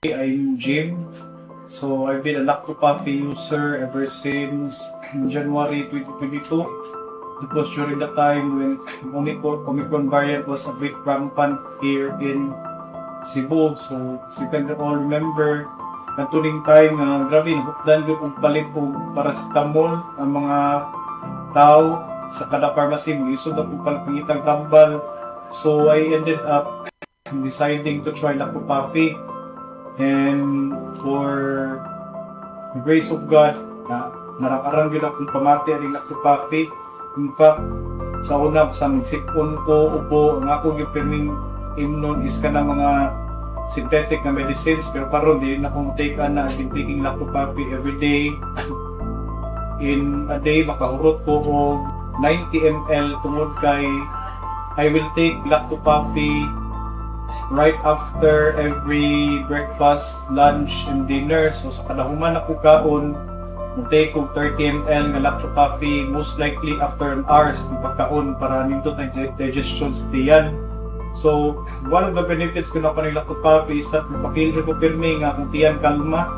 I'm Jim. So I've been a Lacto Coffee user ever since January 2022. It was during the time when Omicron variant was a bit rampant here in Cebu. So as you can all remember, natuling time grabe nahukdan yung palit o paracetamol ang mga tao sa kada pharmacy. Isod ako pangitang tambal. So I ended up deciding to try Lacto Coffee. And for the grace of God, narakarang yun akong pamati ang Lacto Coffee. In fact, sa una, sa magsipon ko, upo, ang akong yung imnon is ka na mga synthetic na medicines. Pero karon din akong take na, I've been taking Lacto Coffee every day. In a day, makahurot ko o 90 ml tungod kay I will take Lacto Coffee right after every breakfast, lunch, and dinner. So sa kadahuman ako kaon, take kong 30 ml nga Lacto Coffee, most likely after an hour sa pagkaon para nindot ang digestion sa tiyan. So one of the benefits ko na pa ng Lacto Coffee is that mapafeel ko pirmi nga akong tiyan kalma.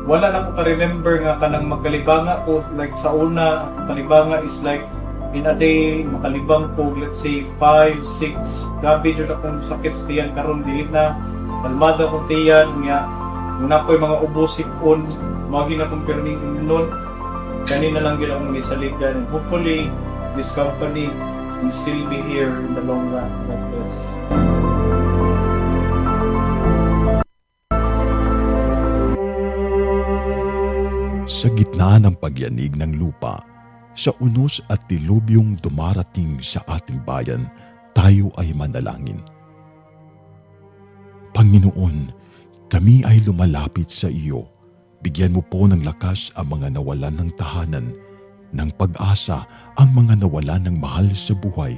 Wala na ko ka-remember nga kanang magkalibanga ko, like sa una, kalibanga is like in a day, makalibang ko, let's say, 5, 6, gabi dyan akong sakit sa tiyan karon dili na, kalmada akong tiyan, nga, muna ko yung mga ubosipon, magi na akong perning nun, kanina lang yun akong misaligan. Hopefully, this company will still be here in the long run. God bless. Sa gitna ng pagyanig ng lupa, sa unos at dilubyong dumarating sa ating bayan, tayo ay manalangin. Panginoon, kami ay lumalapit sa iyo. Bigyan mo po ng lakas ang mga nawalan ng tahanan, ng pag-asa ang mga nawalan ng mahal sa buhay,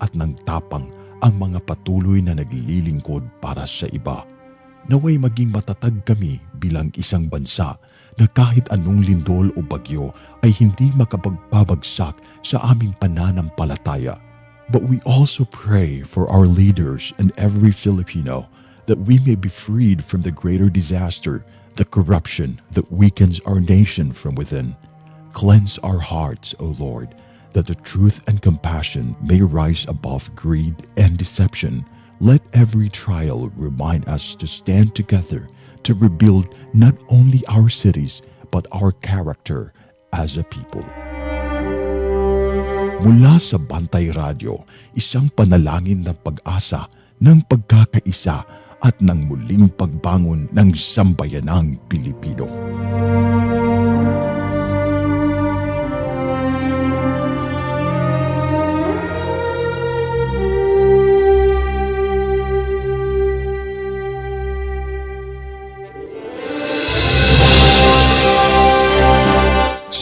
at ng tapang ang mga patuloy na naglilingkod para sa iba. Naway maging matatag kami bilang isang bansa na kahit anong lindol o bagyo ay hindi makapagpabagsak sa aming pananampalataya. But we also pray for our leaders and every Filipino that we may be freed from the greater disaster, the corruption that weakens our nation from within. Cleanse our hearts, O Lord, that the truth and compassion may rise above greed and deception. Let every trial remind us to stand together to rebuild not only our cities but our character as a people. Mula sa Bantay Radio, isang panalangin ng pag-asa, ng pagkakaisa at ng muling pagbangon ng sambayanang Pilipino.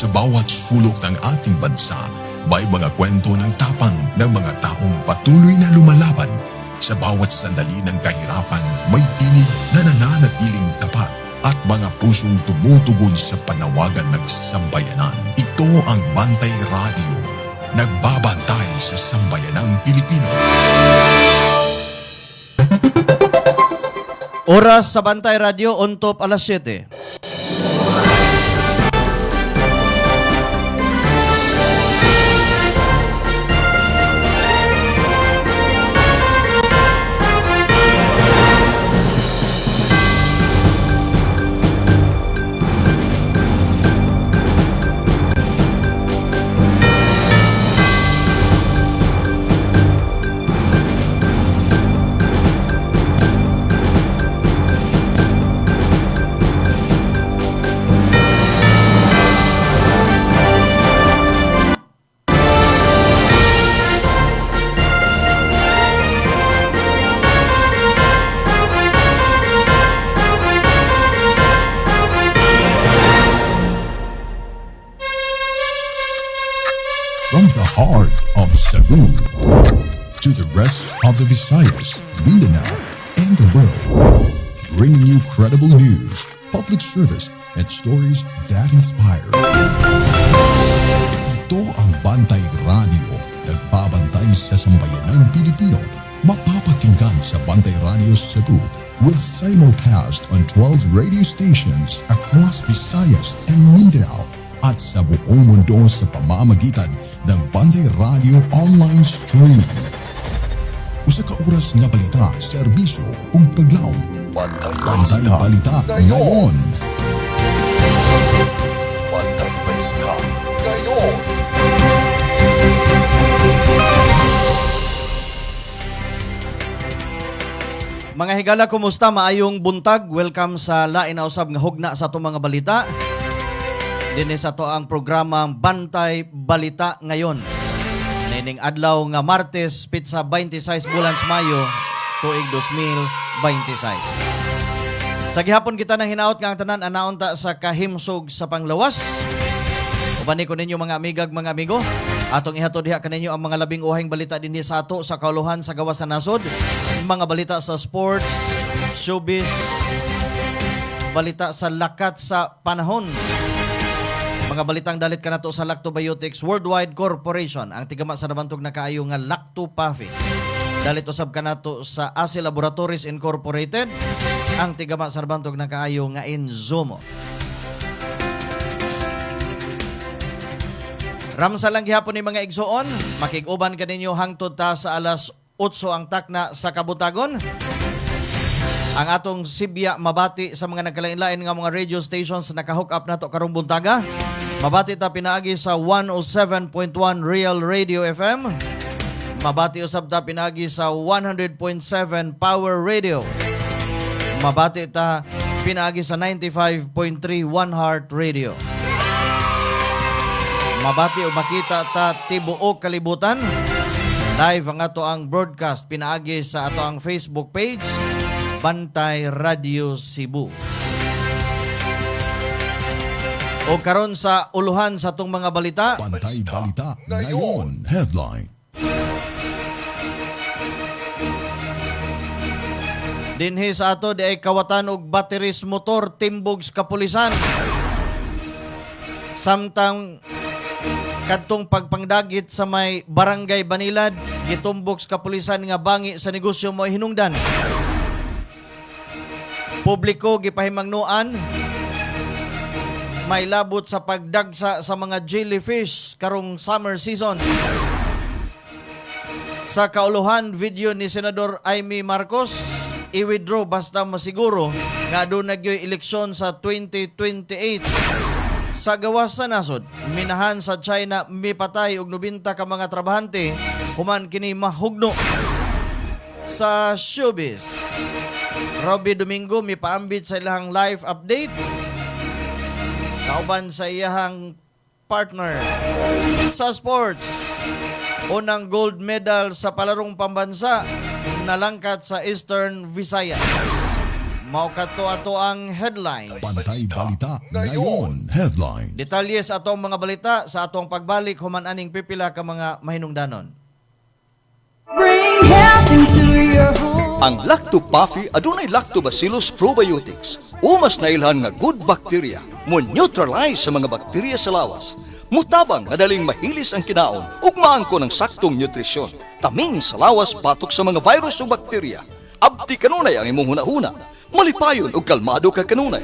Sa bawat sulok ng ating bansa, may mga kwento ng tapang ng mga taong patuloy na lumalaban. Sa bawat sandali ng kahirapan, may tinig na nananatiling tapat at mga pusong tumutugon sa panawagan ng sambayanan. Ito ang Bantay Radio, nagbabantay sa sambayanang Pilipino. Oras sa Bantay Radio, on top alas 7. From the heart of Cebu to the rest of the Visayas, Mindanao, and the world, bringing you credible news, public service, and stories that inspire. Ito ang Bantay Radio, nagbabantay sa sambayanang Pilipino. Mapapakinggan sa Bantay Radio Cebu with simulcast on 12 radio stations across Visayas and Mindanao at sa buong mundo sa pamamagitan ng Bantay Radio Online Streaming. Usa ka oras nga balita, serbisyo ug paglaom. Bantay Balita ngayon. Mga higala, kumusta? Maayong buntag. Welcome sa lain na usab nga hugna sa atong mga balita. Dinhi sa to ang programang Bantay Balita ngayon. Nining adlaw nga Martes, pitsa 26 bulan sa Mayo, tuig 2026. Sa gihapon kita nang hinaot nga ang tanan anaon ta sa kahimsog sa panglawas. Ubani ko ninyo mga amigag, mga amigo. Atong ihatod diha kaninyo ang mga labing uhayng balita dinhi sa ato sa kauluhan sa gawas sa nasod. Mga balita sa sports, showbiz, balita sa lakat sa panahon. Mga balitang dalit kanato sa Lactobiotics Worldwide Corporation, ang tigama sa nabantog na kaayo nga Lactopafi. Dalit usab kanato sa ASI Laboratories Incorporated, ang tigama sa nabantog na kaayo nga Inzumo. Ramsa lang gihapon ni mga igsoon, makig-uban kaninyo hangtod ta sa alas 8 ang takna sa Kabutagon. Ang atong Sibya mabati sa mga nagkalain-lain nga mga radio stations na naka-hook up nato karong buntaga. Mabati ta pinaagi sa 107.1 Real Radio FM. Mabati usab ta pinaagi sa 100.7 Power Radio. Mabati ta pinaagi sa 95.3 One Heart Radio. Mabati o makita ta tibuok kalibutan. Live ang ato ang broadcast pinaagi sa ato ang Facebook page, Bantay Radio Cebu. O karon sa uluhan sa atong mga balita. Bantay Balita ngayon. Headline. Dinhi sa ato di ay kawatan og batteries motor timbog sa kapulisan. Samtang kadtong pagpangdagit sa may Barangay Banilad, gitumbok sa kapulisan nga bangi sa negosyo mo hinungdan. Publiko gipahimangnuan, may labot sa pagdagsa sa mga jellyfish karong summer season. Sa kauluhan, video ni Senador Amy Marcos, i-withdraw basta masiguro nga doon nagyoy eleksyon sa 2028. Sa gawas sa nasod, minahan sa China mipatay og 90 ka mga trabahante human kini mahugno. Sa showbiz, Robby Domingo mipaambit sa ilahang live update kauban sa iyahang partner. Sa sports, unang gold medal sa palarong pambansa nalangkat sa Eastern Visayas. Mao kadto ato ang headline. Bantay Balita ngayon. Headline. Detalye sa atong mga balita sa atong pagbalik human aning pipila ka mga mahinungdanon. Bring health into your home. Ang Lactopafi adunay Lactobacillus probiotics. Umas na ilhan nga good bacteria mo neutralize sa mga bakterya sa lawas. Mutabang madaling mahilis ang kinaon ug maangko ng saktong nutrisyon. Taming sa lawas batok sa mga virus o bakterya. Abti kanunay ang imong hunahuna. Malipayon ug kalmado ka kanunay.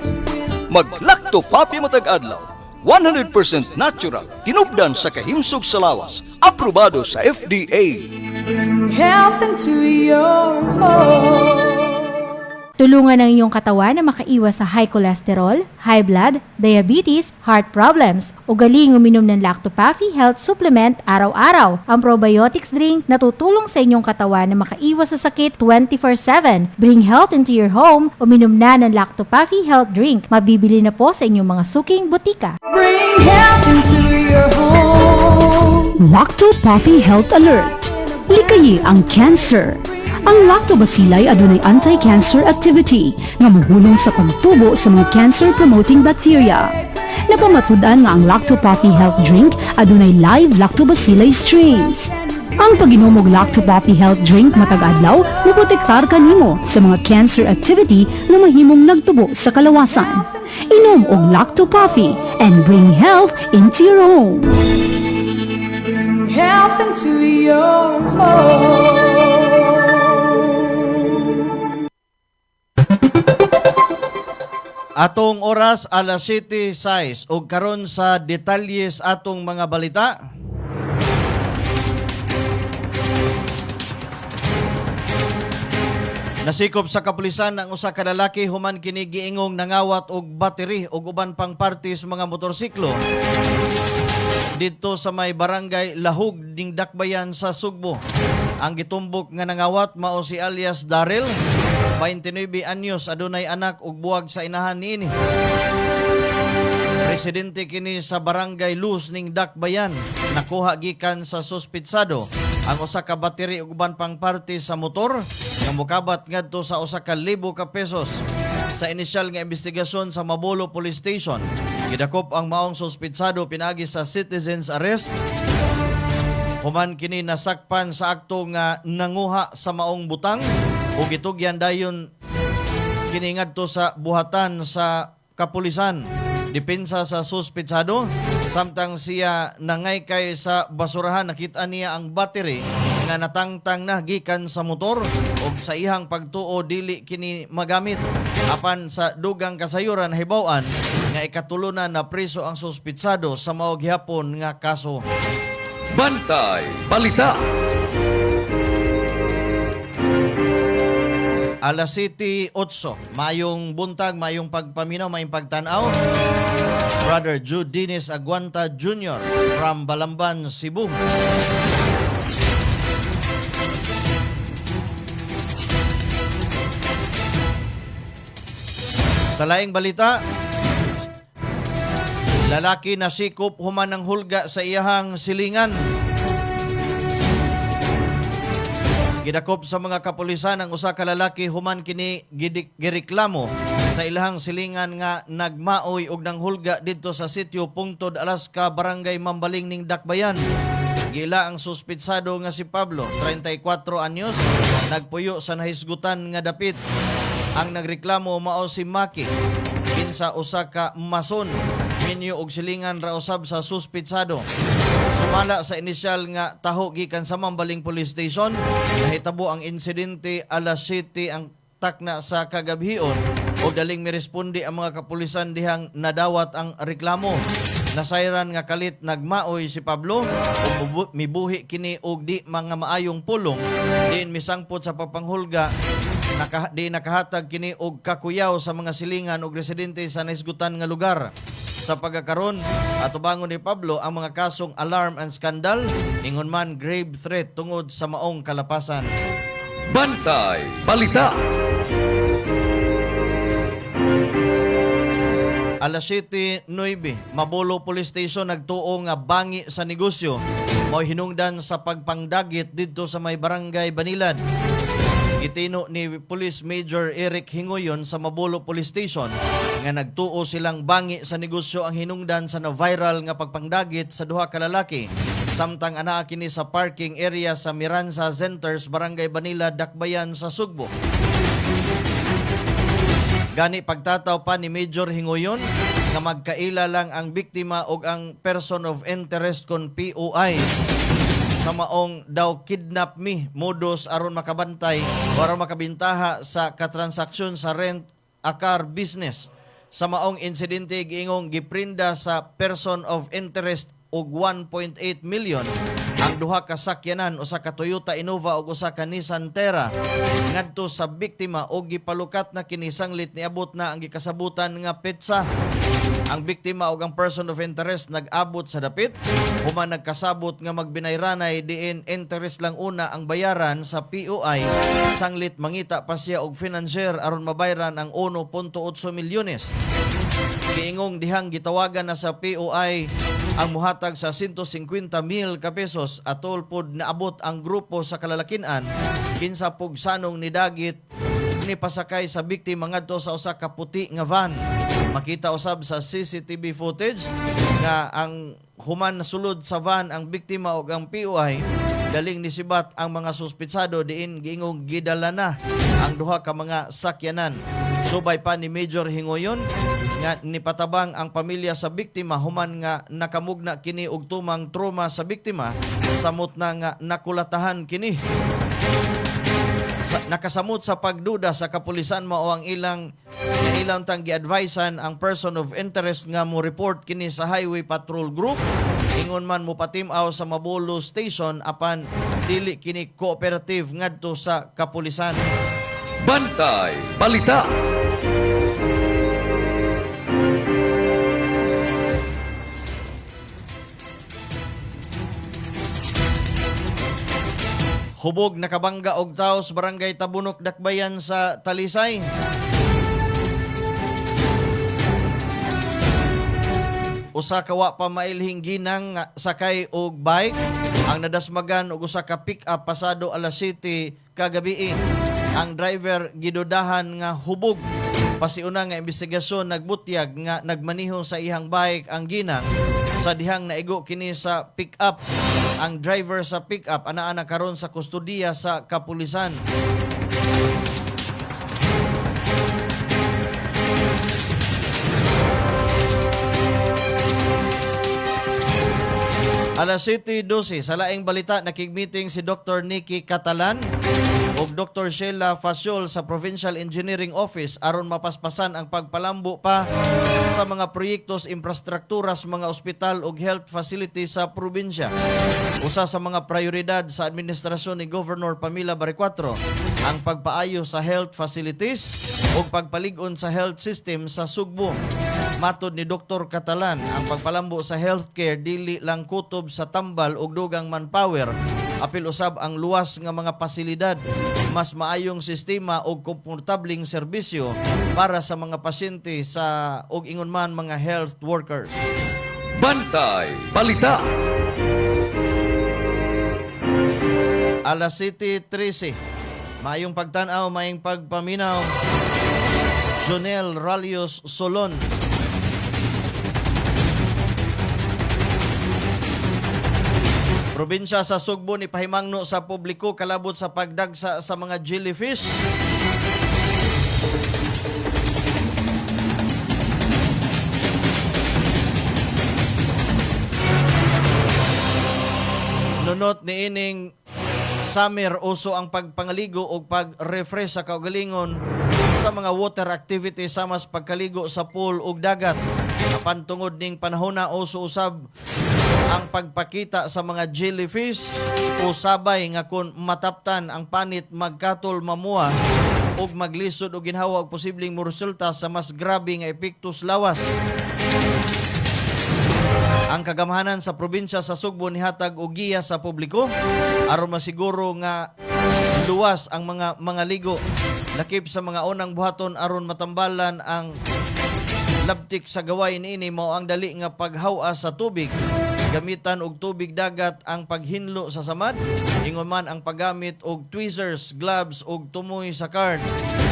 Mag-Lactopafi matag adlaw. 100% natural, tinubdan sa kahimsog sa lawas. Aprobado sa FDA. Bring health into your home. Tulungan ang iyong katawan na makaiwas sa high cholesterol, high blood, diabetes, heart problems, o galing uminom ng Lactopafi Health Supplement araw-araw. Ang probiotics drink na tutulong sa inyong katawan na makaiwas sa sakit 24/7. Bring health into your home, uminom na ng Lactopafi Health Drink. Mabibili na po sa inyong mga suking butika. Bring health into your home. Lactopafi Health Alert. Likayi ang cancer. Ang lactobacilli adunay anti-cancer activity nga mohulong sa pagtubo sa mga cancer-promoting bacteria. Napamatud-an nga ang Lactopafi Health Drink adunay live lactobacilli strains. Ang pag-inom og Lactopafi Health Drink matag adlaw moprotektar kanimo sa mga cancer activity na mahimong nagtubo sa kalawasan. Inom og Lactopafi and bring health into your home. Bring health into your home. Atong oras alas 7:06 ug karon sa detalyes atong mga balita. Nasikop sa kapulisan ang usa ka lalaki human kini giingong nangawat og battery ug uban pang parte sa mga motorsiklo didto sa may barangay Lahug ning Dakbayan sa Sugbo. Ang gitumbok nga nangawat mao si alias Daryl, 29 anyos, adunay anak ug buwag sa inahan niini. Presidente kini sa barangay Luz ning Dakbayan. Nakuha gikan sa suspitsado ang usa ka battery ug uban pang parte sa motor nga mokabat ngadto sa 1,000 ka pesos. Sa inisyal nga investigasyon sa Mabolo Police Station, gidakop ang maong suspitsado pinagi sa citizens arrest. Human kini nasakpan sa akto nga nanguha sa maong butang ug gitugyan dayon kini ngadto sa buhatan sa kapulisan. Depensa sa suspitsado, samtang siya nangay kay sa basurahan, nakita niya ang battery nga natangtang na gikan sa motor ug sa ihang pagtuo dili kini magamit. Apan sa dugang kasayuran hibaw-an nga ikatulunan na preso ang suspitsado sa mao gihapon nga kaso. Bantay Balita. Alas 7:08, mayong buntag, mayong pagpaminaw, mayong pagtanaw. Brother Judinis Aguanta Jr. from Balamban, Cebu. Sa laing balita, lalaki na sikop human ng hulga sa iyahang silingan. Gidakop sa mga kapulisan ang usa ka lalaki human kini gireklamo sa ilahang silingan nga nagmaoy og nanghulga didto sa sitio Pungtod, Alaska, barangay Mambaling ning Dakbayan. Gila ang suspitsado nga si Pablo, 34 anyos, nagpuyo sa nahisgutan nga dapit. Ang nagreklamo mao si Maki, kinsa usa ka mason, minyo og silingan ra usab sa suspitsado. Sumala sa inisyal nga taho gikan sa Mambaling Police Station, nahitabo ang insidente alas 7 ang takna sa kagabhion o daling miresponde ang mga kapulisan dihang nadawat ang reklamo. Nasayran nga kalit nagmaoy si Pablo ug mibuhi kini og di mga maayong pulong, diin misangpot sa pagpanghulga. Di nakahatag kini og kakuyaw sa mga silingan ug residente sa naisgutan nga lugar. Sa pagkakaroon, atubangon ni Pablo ang mga kasong alarm and scandal, ingon man grave threat tungod sa maong kalapasan. Bantay Balita. Alas 7:09, Mabolo Police Station nagtuo nga bangi sa negosyo mao hinungdan sa pagpangdagit didto sa may barangay Banilad. Gitino ni Police Major Eric Hingoyon sa Mabolo Police Station nga nagtuo silang bangi sa negosyo ang hinungdan sa na-viral nga pagpangdagit sa duha ka lalaki. Samtang anaa kini sa parking area sa Miranza Centers, barangay Banilad, Dakbayan sa Sugbo. Gani pagtataw pa ni Major Hingoyon nga magkaila lang ang biktima o ang person of interest kon POI sa maong daw kidnap me modus aron makabantay o aron makabintaha sa katransaksyon sa rent a car business. Sa maong insidente giingong giprinda sa person of interest og 1.8 million ang duha ka sakyanan, usa ka Toyota Innova ug usa ka Nissan Terra ngadto sa biktima og gipalukat na kini sanglit niabot na ang gikasabutan nga petsa. Ang biktima ug ang person of interest nag-abot sa dapit human nagkasabot nga magbinayranay diin interest lang una ang bayaran sa POI, sanglit mangita pa siya og financier aron mabayaran ang 1.8 milyones. Giingong dihang gitawagan na sa POI ang muhatag sa 150,000 ka pesos atol pod naabot ang grupo sa kalalakinan kinsa pugsanong ni dagit ni pasakay sa biktima ngadto sa usa ka puti nga van. Makita usab sa CCTV footage nga ang human nasulod sa van ang biktima ug ang POI, daling nisibat ang mga suspitsado diin giingong gidala na ang duha ka mga sakyanan. Subay pa ni Major Hingoyon nga nipatabang ang pamilya sa biktima human nga nakamugna kini og tumang trauma sa biktima samot na nga nakulatahan kini. nakasamot sa pagduda sa kapulisan mao ang ilang tang gi-advisean ang person of interest nga mo report kini sa Highway Patrol Group. Ingon man mo patimaw sa Mabulo Station apan dili kini cooperative ngadto sa kapulisan. Bantay Balita. Hubog nakabangga og tao sa barangay Tabunok, Dakbayan sa Talisay. Usa ka wa pa mailhing ginang nga sakay og bike ang nadasmagan og usa ka pick-up pasado alas 7 kagabi. Ang driver gidudahan nga hubog. Pasiuna nga investigasyon nagbutyag nga nagmaneho sa ihang bike ang ginang sa dihang naigo kini sa pick-up. Ang driver sa pick-up anaa na karon sa kustudiya sa kapulisan. Alas 7:12 sa laing balita nakig-meeting si Dr. Nikki Catalan ug Dr. Sheila Faciol sa Provincial Engineering Office aron mapaspasan ang pagpalambo pa sa mga proyektos infrastruktura sa mga ospital ug health facilities sa probinsya. Usa sa mga prioridad sa administrasyon ni Governor Pamela Baricuatro ang pagpaayo sa health facilities ug pagpalig-on sa health system sa Sugbo. Matod ni Dr. Catalan, ang pagpalambo sa healthcare dili lang kutob sa tambal ug dugang manpower, apil usab ang luwas nga mga pasilidad, mas maayong sistema ug komportabling serbisyo para sa mga pasyente sa ug ingon man mga health workers. Bantay Balita. Alas 7:13. Maayong pagtan-aw, maayong pagpaminaw. Jonel Ralios Solon. Probinsya sa Sugbo ni pahimangno sa publiko kalabot sa pagdagsa sa mga jellyfish. Nunot ni ining summer uso ang pagpangaligo o pag-refresh sa kaugalingon sa mga water activity sama sa pagkaligo sa pool ug dagat. Apan tungod ning panahona uso usab ang pagpakita sa mga jellyfish o sabay nga kung mataptan ang panit magkatol mamua ug maglisod o ginhawa og posibleng moresulta sa mas grabe nga epekto sa lawas. Ang kagamahanan sa probinsya sa Sugbo nihatag og giya sa publiko aron masiguro nga luwas ang mga ligo lakip sa mga unang buhaton aron matambalan ang labtik sa gaway niini mao ang dali nga paghawa sa tubig. Gamitan og tubig dagat ang paghinlo sa samad, ingon man ang paggamit og tweezers, gloves ug tumoy sa card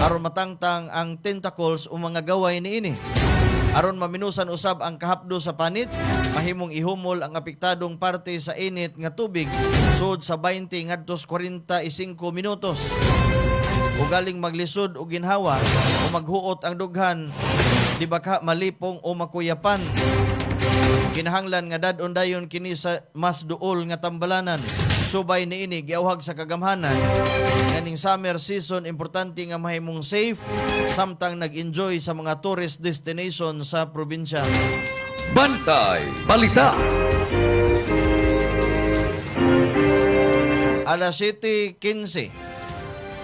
aron matangtang ang tentacles o mga gaway niini. Aron maminusan usab ang kahapdo sa panit, mahimong ihumol ang apektadong parte sa init nga tubig sud sa 20 ngadto 45 minutos. Ugaling maglisod og ginhawa o maghuot ang dughan, di baka malipong o makuyapan. Kinahanglan nga dadon dayon kini sa mas duol nga tambalanan. Subay niini giawhag sa kagamhanan kaning summer season importante nga mahimong safe samtang nag-enjoy sa mga tourist destination sa probinsya. Bantay Balita. Alas 7:15.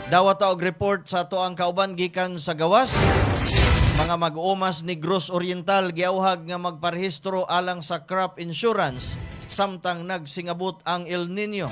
Dawat og report sa ato ang kauban gikan sa gawas. Mga mag-umas ni Negros Oriental giawhag nga magparehistro alang sa crop insurance samtang nagsingabot ang El Nino.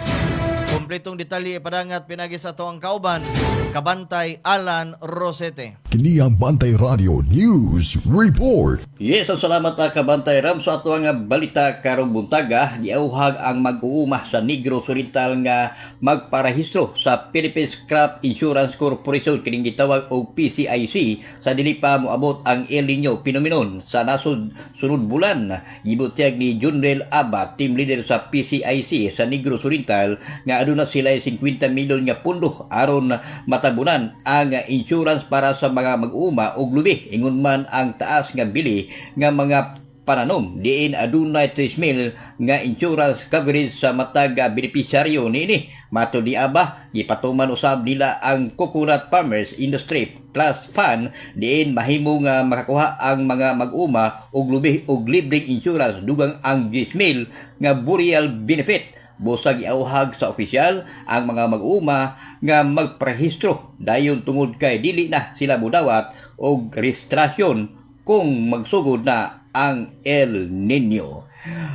Kompletong detalye ipadangat pinagi sa ato ang kauban, Kabantay Alan Rosete. Kini ang Bantay Radio News Report. Yes, salamat Kabantay Ram sa ato nga balita karong buntaga. Giauhag ang mag-uuma sa Negros Oriental nga magparehistro sa Philippines Crop Insurance Corporation kining gitawag og PCIC sa dili pa moabot ang El Nino phenomenon sa nasud sunod bulan. Gibutyag ni Junrel Aba, team leader sa PCIC sa Negros Oriental, nga aduna sila 50 milyon nga pundo aron matabunan ang insurance para sa mga mag-uuma og lubi. Ingon man ang taas nga bili nga mga pananom diin adunay 3,000 nga insurance coverage sa matag beneficiaryo niini. Matud ni Aba, gipatuman usab nila ang Coconut Farmers Industry Trust Fund diin mahimo nga makakuha ang mga mag-uma og lubih og libreng insurance dugang ang 10,000 nga burial benefit. Busag iauhag sa opisyal ang mga mag-uma nga magprehistro dayon tungod kay dili na sila mudawat og rehistrasyon kung magsugod na ang El Nino.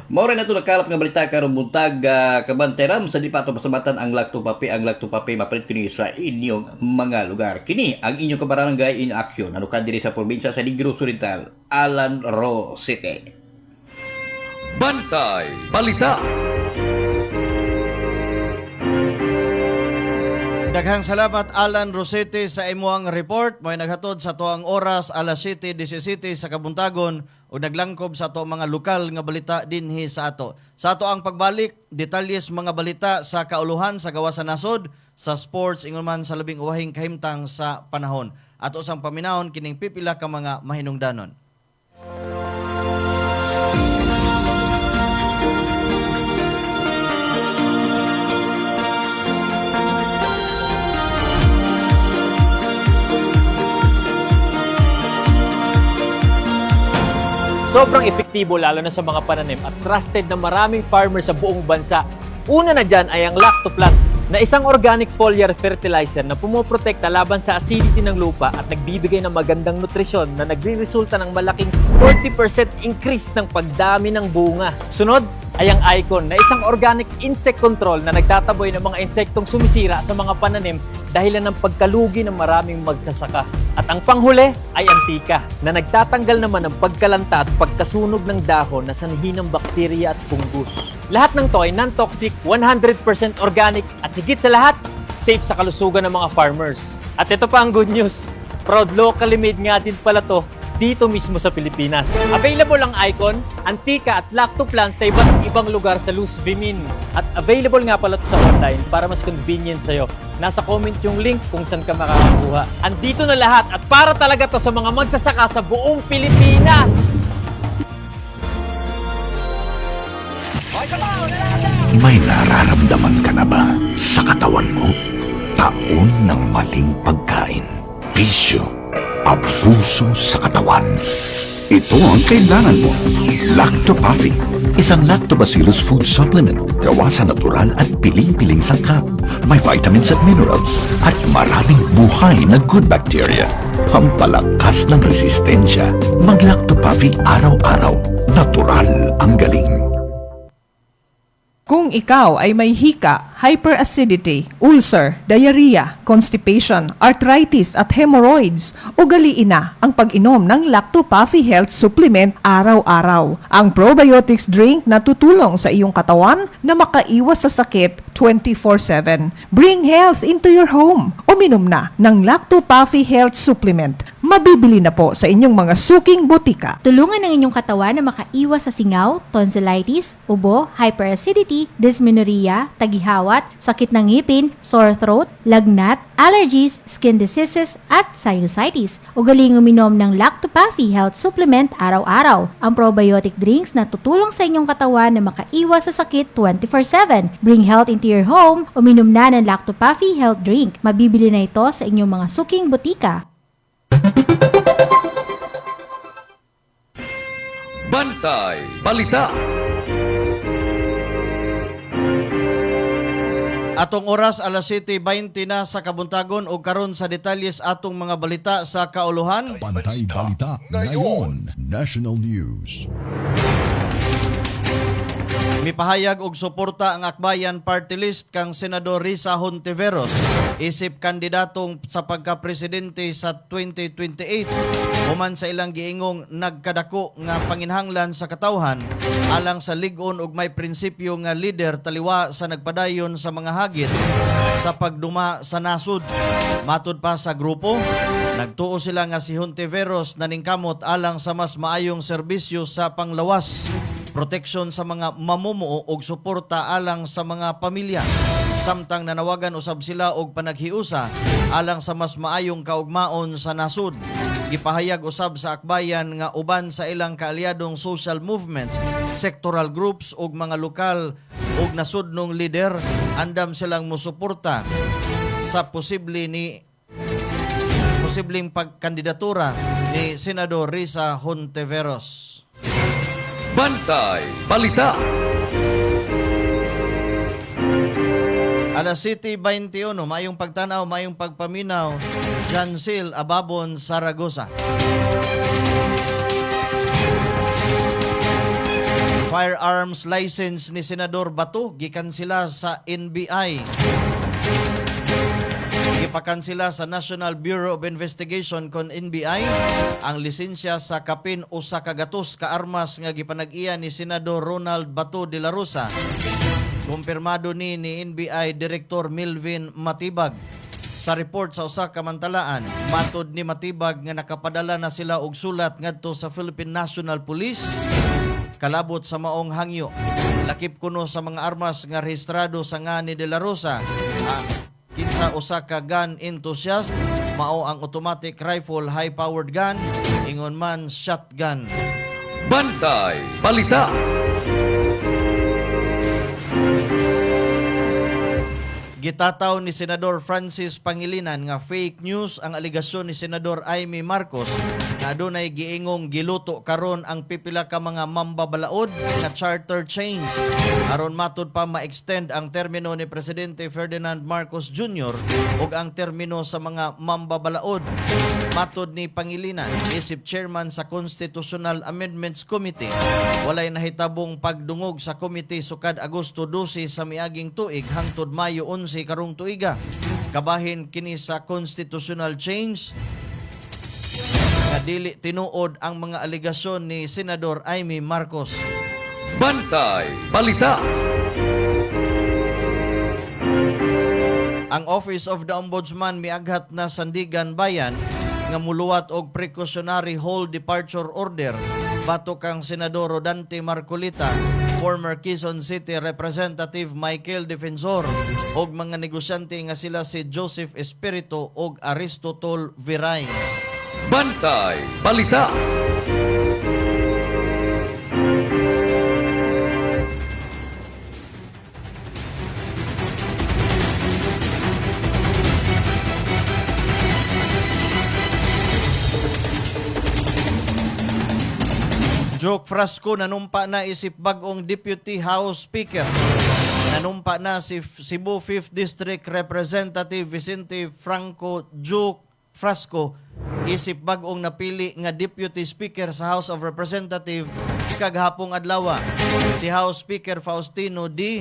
Mao rin nato nakalap nga balita karong buntag Kabantay Ram sa di pa ato pasamatan ang lactopapi mapalit kini sa inyong mga lugar. Kini ang inyong kabarangay in action nanukan diri sa probinsya sa Negros Oriental, Alan Rosete. Bantay Balita. Daghang salamat Alan Rosete sa imuang report. Mo'y naghatod sa tuang oras alas 7:17 sa Kabuntagon ug naglangkob sa ato mga lokal nga balita dinhi sa ato. Sa ato ang pagbalik, detalyes mga balita sa kauluhan sa gawas sa nasod, sa sports ingon man sa labing uwahing kahimtang sa panahon. Ato sang paminahon kining pipila ka mga mahinungdanon. Sobrang epektibo lalo na sa mga pananim at trusted na maraming farmers sa buong bansa. Una na dyan ay ang Lactoplant na isang organic foliar fertilizer na pumoprotekta laban sa acidity ng lupa at nagbibigay ng magandang nutrisyon na nagre-resulta ng malaking 40% increase ng pagdami ng bunga. Sunod ay ang Icon na isang organic insect control na nagtataboy ng mga insektong sumisira sa mga pananim dahilan ng pagkalugi ng maraming magsasaka. At ang panghuli ay Antika na nagtatanggal naman ng pagkalanta at pagkasunog ng dahon na sanhi ng bakterya at fungus. Lahat ng to ay non-toxic, 100% organic at higit sa lahat, safe sa kalusugan ng mga farmers. At ito pa ang good news, proud locally made nga din pala to dito mismo sa Pilipinas. Available ang Icon, Antika at Lactoplant sa iba't ibang lugar sa Luz Vimin. At available nga pala ito sa online para mas convenient sa'yo. Nasa comment yung link kung saan ka makakakuha. Andito na lahat at para talaga to sa mga magsasaka sa buong Pilipinas! May nararamdaman ka na ba sa katawan mo? Taon ng maling pagkain, bisyo, abuso sa katawan. Ito ang kailangan mo. Lactopafi, isang lactobacillus food supplement gawa sa natural at piling-piling sangkap. May vitamins at minerals at maraming buhay na good bacteria. Pampalakas ng resistensya. Mag-Lactopafi araw-araw. Natural ang galing. Kung ikaw ay may hika, hyperacidity, ulcer, diarrhea, constipation, arthritis at hemorrhoids, ugaliin na ang pag-inom ng Lactopafi Health Supplement araw-araw. Ang probiotics drink na tutulong sa iyong katawan na makaiwas sa sakit 24/7. Bring health into your home. Uminom na ng Lactopafi Health Supplement. Mabibili na po sa inyong mga suking botika. Tulungan ang inyong katawan na makaiwas sa singaw, tonsillitis, ubo, hyperacidity, dysmenorrhea, tagihawat, sakit ng ngipin, sore throat, lagnat, allergies, skin diseases, at sinusitis. Ugaling uminom ng Lactopafi Health Supplement araw-araw. Ang probiotic drinks na tutulong sa inyong katawan na makaiwas sa sakit 24/7. Bring health into your home. Uminom na ng Lactopafi Health Drink. Mabibili na ito sa inyong mga suking botika. Bantay Balita. Atong oras alas 7:20 na sa Kabuntagon ug karon sa detalyes atong mga balita sa kauluhan. Bantay Balita ngayon. National News. Mipahayag og suporta ang Akbayan Party List kang Senador Risa Hontiveros isip kandidatong sa pagka-presidente sa 2028 human sa ilang giingong nagkadako nga panginhanglan sa katawhan alang sa lig-on ug may prinsipyo nga leader taliwa sa nagpadayon sa mga hagit sa pagduma sa nasud. Matud pa sa grupo, nagtuo sila nga si Hontiveros naningkamot alang sa mas maayong serbisyo sa panglawas, proteksyon sa mga mamumuo ug suporta alang sa mga pamilya. Samtang nanawagan usab sila og panaghiusa alang sa mas maayong kaugmaon sa nasud. Gipahayag usab sa akbayan nga uban sa ilang kaalyadong social movements, sectoral groups ug mga lokal ug nasudnong leader andam silang musuporta sa posibleng pagkandidatura ni Senador Risa Hontiveros. Bantay Balita. Alas 7:21, mayong pagtanaw, mayong pagpaminaw, Jansil Ababon, Saragosa. Firearms license ni Senador Bato gikan sila sa NBI. Gipakan sila sa National Bureau of Investigation kon NBI ang lisensya sa kapin usa ka gatos ka armas nga gipanag-iya ni Senador Ronald Bato de la Rosa. Kumpirmado ni NBI Director Melvin Matibag. Sa report sa usa ka mantalaan, matod ni Matibag nga nakapadala na sila og sulat ngadto sa Philippine National Police kalabot sa maong hangyo. Lakip kuno sa mga armas nga rehistrado sa ngani de la Rosa. Kinsa usa ka gun enthusiast, mao ang automatic rifle high-powered gun, ingon man shotgun. Bantay Balita. Gitataw ni Senador Francis Pangilinan nga fake news ang aligasyon ni Senador Amy Marcos na adunay giingong giluto karon ang pipila ka mga mambabalaod nga charter chains aron matud pa ma-extend ang termino ni Presidente Ferdinand Marcos Jr. ug ang termino sa mga mambabalaod. Matud ni Pangilinan, isip chairman sa Constitutional Amendments Committee, walay nahitabong pagdungog sa committee sukad Agosto 12 sa miaging tuig hangtod Mayo 11 karong tuiga. Kabahin kini sa constitutional change nga dili tinuod ang mga aligasyon ni Senador Amy Marcos. Bantay Balita. Ang Office of the Ombudsman miaghat na sandigan bayan nga muluwat og precautionary hold departure order batok kang Senador Rodante Marcolita, former Quezon City Representative Michael Defensor ug mga negosyante nga sila si Joseph Espiritu ug Aristotol Viray. Bantay Balita. Joke Frasco nanumpa na isip bagong Deputy House Speaker. Nanumpa na si Cebu 5th District Representative Vicente Franco Joke Frasco isip bagong napili nga Deputy Speaker sa House of Representative kaghapong adlaw. Si House Speaker Faustino D.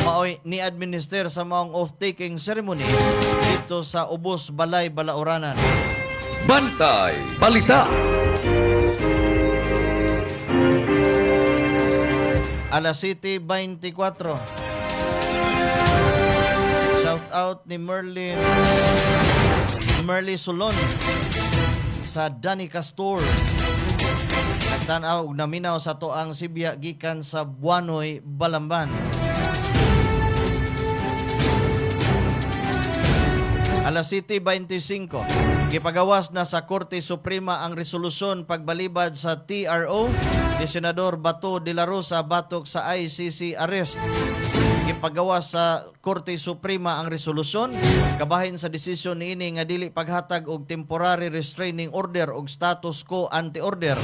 maoy ni administer sa maong oath-taking ceremony dito sa Ubos Balay, Balaoranan. Bantay Balita. Alas 7:24. Shout out ni Merly Solon sa Danica Store. Nagtanaw og naminaw sa toang Sibya gikan sa Buanoy, Balamban. Alas 7:25. Gipagawas na sa Korte Suprema ang resolusyon pagbalibad sa TRO ni Senador Bato de la Rosa batok sa ICC arrest. Gipagawas sa Korte Suprema ang resolusyon kabahin sa desisyon niini nga dili paghatag og temporary restraining order og status quo ante order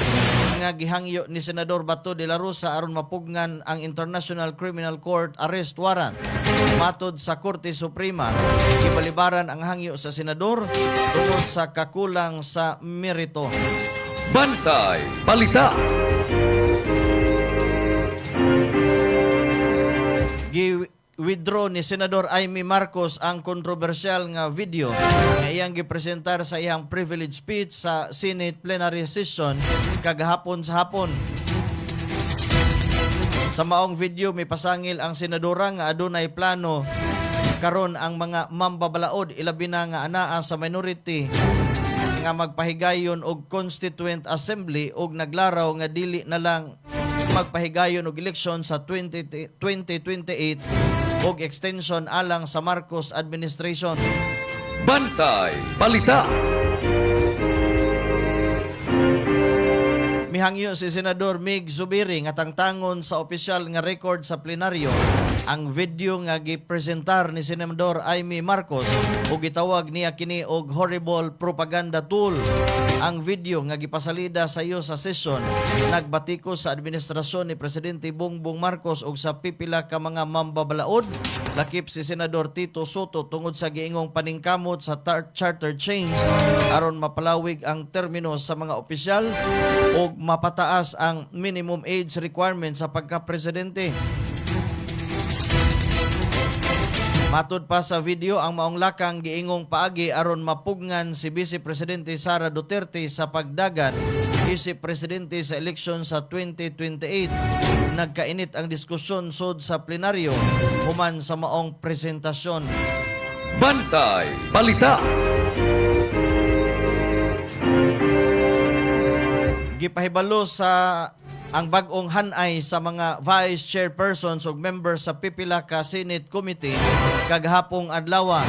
nga gihangyo ni Senador Bato de la Rosa aron mapugnan ang International Criminal Court arrest warrant. Matod sa Korte Suprema, gibalibaran ang hangyo sa senador tungod sa kakulang sa merito. Bantay Balita. Gi-withdraw ni Senador Amy Marcos ang kontrobersyal nga video nga iyang gipresentar sa iyang privilege speech sa Senate plenary session kagahapon sa hapon. Sa maong video may pasangil ang senadora nga adunay plano karon ang mga mambabalaod ilabi na nga anaa sa minority nga magpahigayon og Constituent Assembly og naglaraw nga dili na lang magpahigayon og eleksyon sa 2028 og extension alang sa Marcos administration. Bantay Balita. Mihangyo si Senador Mig Zubiri nga tangtangon sa opisyal nga record sa plenaryo ang video nga gipresentar ni Senador Amy Marcos ug gitawag niya kini og horrible propaganda tool. Ang video nga gipasalida sa iyo sa session nagbatiko sa administrasyon ni Presidente Bongbong Marcos ug sa pipila ka mga mambabalaod. Lakip si Senador Tito Soto tungod sa giingong paningkamot sa charter change aron mapalawig ang termino sa mga opisyal ug mapataas ang minimum age requirement sa pagka-presidente. Matud pa sa video, ang maong lakang giingong paagi aron mapugngan si Vice Presidente Sara Duterte sa pagdagan isip presidente sa eleksyon sa 2028. Nagkainit ang diskusyon sud sa plenaryo human sa maong presentasyon. Bantay Balita. Gipahibalo sa ang bag-ong hanay sa mga vice chairpersons ug members sa pipila ka Senate Committee kaghapong adlaw.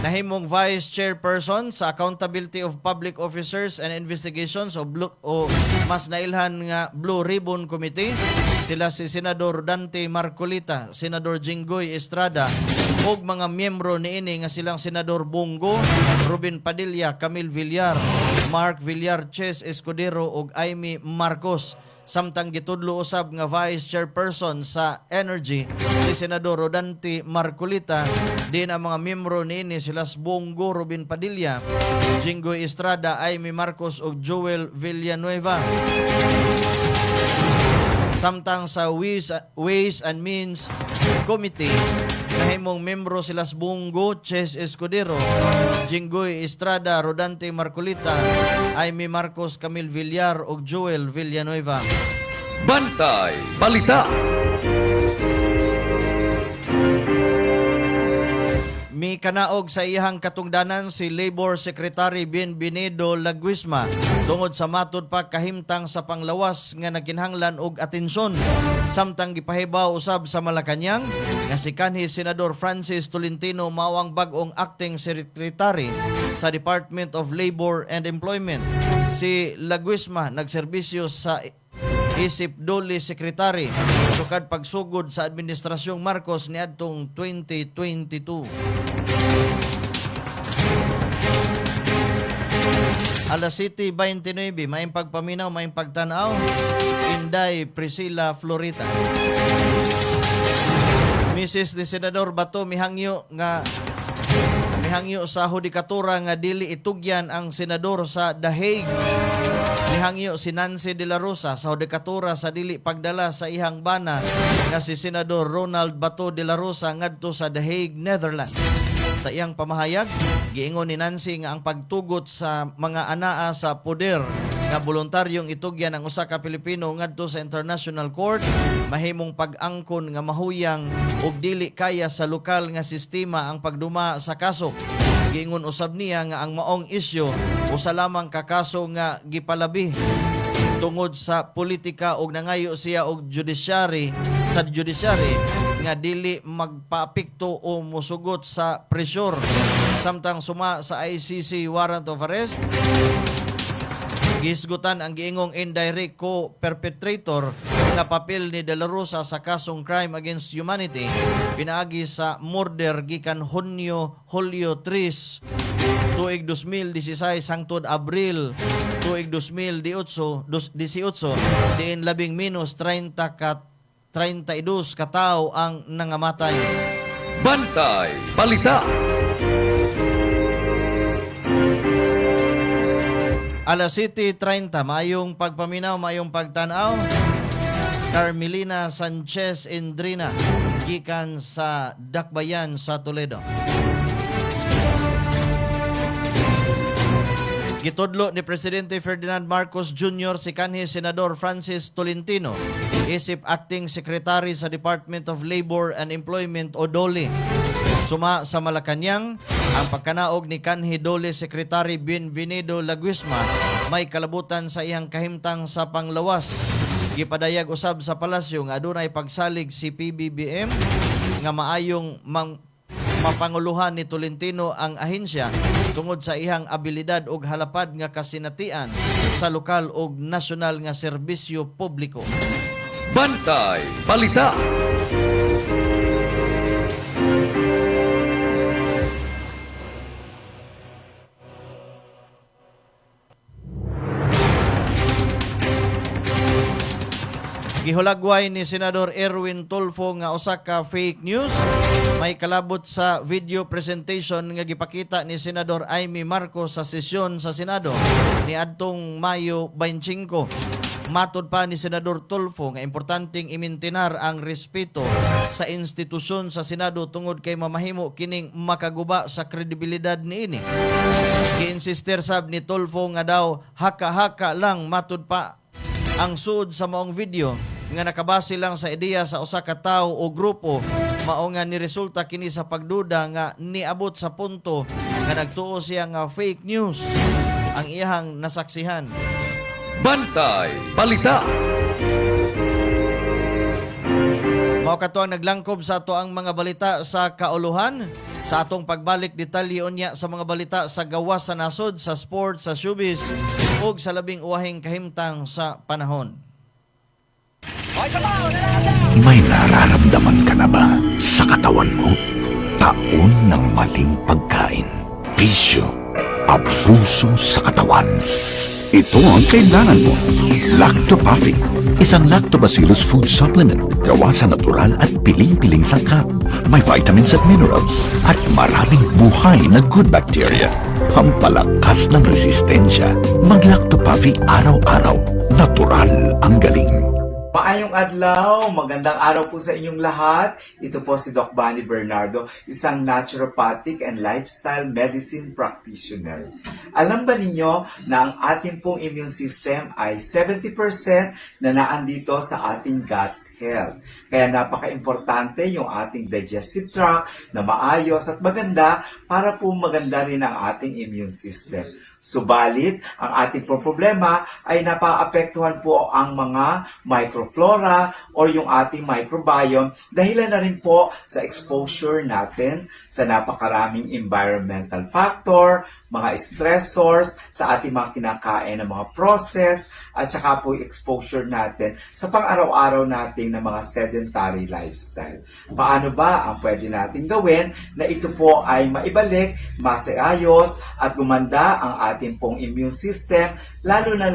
Nahimong vice chairperson sa Accountability of Public Officers and Investigations o mas nailhan nga Blue Ribbon Committee. Sila si Senador Dante Marcolita, Senador Jinggoy Estrada ug mga miyembro niini nga silang Senador Bongo, Ruben Padilla, Camille Villar, Mark Villar, Ches Escudero ug Amy Marcos. Samtang gitudlo usab nga Vice Chairperson sa Energy si Senador Rodante Marcolita. Din ang mga miyembro niini sila Bongo, Ruben Padilla, Jinggoy Estrada, Amy Marcos ug Joel Villanueva. Samtang sa Ways and Means Committee, nahimong membro sila Bongo, Ches Escudero, Jinggoy Estrada, Rodante Marcolita, Amy Marcos, Camille Villar ug Joel Villanueva. Bantay Balita. Mi kanaog sa iyang katungdanan si Labor Secretary Bienvenido Laguisma tungod sa matud pa kahimtang sa panglawas nga naginhanglan og atensyon. Samtang gipahibaw usab sa Malacañang nga si kanhi Senador Francis Tolentino mao ang bag-ong acting secretary sa Department of Labor and Employment. Si Laguisma nagserbisyo sa isip Dole Secretary sukad pagsugod sa Administrasyong Marcos niadtong 2022. Alas 7:29, may pagpaminaw, may pagtanaw. Inday Priscilla Florita. Mrs. ni Senador Bato mihangyo sa hudikatura nga dili itugyan ang senador sa The Hague. Mihangyo si Nancy de la Rosa sa hudikatura sa dili pagdala sa ihang bana nga si Senador Ronald Bato de la Rosa ngadto sa The Hague, Netherlands. Sa iyang pamahayag, giingon ni Nancy nga ang pagtugot sa mga anaa sa poder nga voluntaryong itugyan ang usa ka Pilipino ngadto sa International Court mahimong pag-angkon nga mahuyang ug dili kaya sa lokal nga sistema ang pagduma sa kaso. Giingon usab niya nga ang maong isyu usa lamang ka kaso nga gipalabi tungod sa politika ug nangayo siya og judiciary nga dili magpaapekto o musugot sa pressure. Samtang suma sa ICC warrant of arrest, gisgutan ang giingong indirect co-perpetrator nga papel ni De La Rosa sa kasong crime against humanity pinaagi sa murder gikan Hulyo 3 tuig 2016 hangtod Abril tuig 2018 diin labing minus 32 katao ang nangamatay. Bantay Balita. Alas 7:30, mayong pagpaminaw, mayong pagtanaw. Carmelina Sanchez Indrina, gikan sa Dakbayan sa Toledo. Gitudlo ni Presidente Ferdinand Marcos Jr. si kanhi Senador Francis Tolentino, isip Acting Secretary sa Department of Labor and Employment o DOLE. Suma sa Malacañang, ang pagkanaog ni kanhi DOLE Secretary Bienvenido Laguisma may kalabutan sa iyang kahimtang sa panglawas. Gipadayag usab sa palasyo nga adunay pagsalig si PBBM nga maayong mapanguluhan ni Tolentino ang ahensya tungod sa ihang abilidad ug halapad nga kasinatian sa lokal ug nasyonal nga serbisyo publiko. Bantay Balita. Gihulagway ni Senador Erwin Tulfo nga usa ka fake news. May kalabot sa video presentation nga gipakita ni Senador Amy Marcos sa sesyon sa Senado ni adtong Mayo 25. Matod pa ni Senador Tulfo nga importanteng imintinar ang respeto sa institusyon sa Senado tungod kay mamahimo kining makaguba sa kredibilidad niini. Gi-insister sab ni Tulfo nga daw haka-haka lang matod pa ang suod sa maong video nga nakabase lang sa ideya sa usa ka tawo o grupo, mao nga ni resulta kini sa pagduda nga niabot sa punto nga nagtuo siya nga fake news ang iyang nasaksihan. Bantay Balita. Mao kato ang naglangkob sa ato ang mga balita sa kauluhan. Sa atong pagbalik detalye unya sa mga balita sa gawas sa nasod, sa sports, sa showbiz ug sa labing uwahing kahimtang sa panahon. May nararamdaman ka na ba sa katawan mo? Taon ng maling pagkain, bisyo, abuso sa katawan. Ito ang kailangan mo. Lactopaffi, isang lactobacillus food supplement gawa sa natural at piling-piling sangkap. May vitamins at minerals at maraming buhay na good bacteria. Pampalakas ng resistensya. Mag-Lactopaffi araw-araw. Natural ang galing. Maayong adlaw, magandang araw po sa inyong lahat. Ito po si Doc Bani Bernardo, isang naturopathic and lifestyle medicine practitioner. Alam ba ninyo na ang ating pong immune system ay 70% na naandito sa ating gut health. Kaya napaka-importante yung ating digestive tract na maayos at maganda para po maganda rin ang ating immune system. Subalit, ang ating problema ay napaapektuhan po ang mga microflora or yung ating microbiome dahilan na rin po sa exposure natin sa napakaraming environmental factor, mga stressors sa ating mga kinakain ng mga process at saka po exposure natin sa pang-araw-araw nating ng mga sedentary lifestyle. Paano ba ang pwede natin gawin na ito po ay maibalik, masaayos at gumanda ang ating pong immune system, lalo na